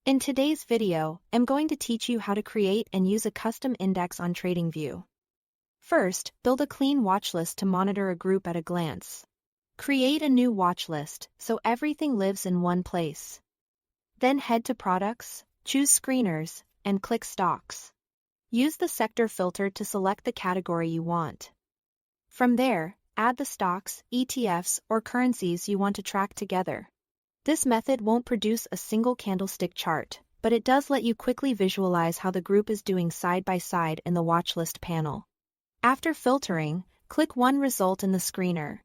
In today's video, I'm going to teach you how to create and use a custom index on Tradingview. First, build a clean watch list to monitor a group at a glance. Create a new watch list so everything lives in one place. Then head to Products, choose Screeners, and click Stocks. Use the sector filter to select the category you want. From there, add the stocks, ETFs, or currencies you want to track together. This method won't produce a single candlestick chart, but it does let you quickly visualize how the group is doing side by side in the watchlist panel. After filtering, click one result in the screener.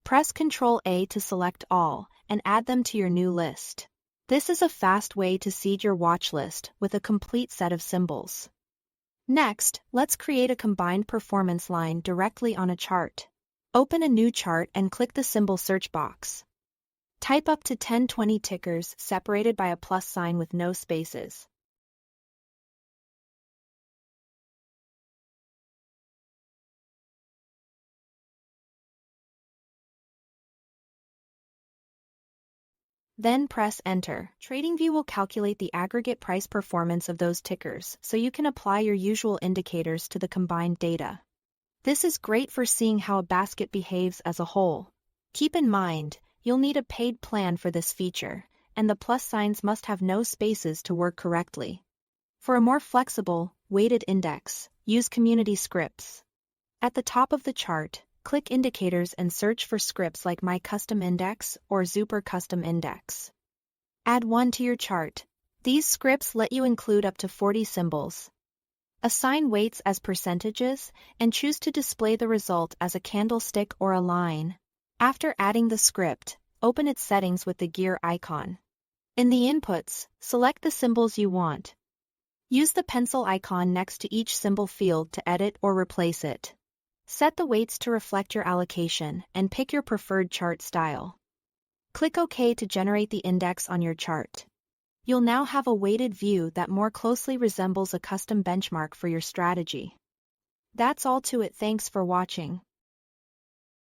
Press Ctrl-A to select all and add them to your new list. This is a fast way to seed your watch list with a complete set of symbols. Next, let's create a combined performance line directly on a chart. Open a new chart and click the symbol search box. Type up to 10-20 tickers separated by a plus sign with no spaces. Then press Enter. Tradingview will calculate the aggregate price performance of those tickers so you can apply your usual indicators to the combined data. This is great for seeing how a basket behaves as a whole. Keep in mind, you'll need a paid plan for this feature, and the plus signs must have no spaces to work correctly. For a more flexible, weighted index, use community scripts. At the top of the chart, click Indicators and search for scripts like My Custom Index or Super Custom Index. Add one to your chart. These scripts let you include up to 40 symbols. Assign weights as percentages and choose to display the result as a candlestick or a line. After adding the script, open its settings with the gear icon. In the inputs, select the symbols you want. Use the pencil icon next to each symbol field to edit or replace it. Set the weights to reflect your allocation and pick your preferred chart style. Click OK to generate the index on your chart. You'll now have a weighted view that more closely resembles a custom benchmark for your strategy. That's all to it. Thanks for watching.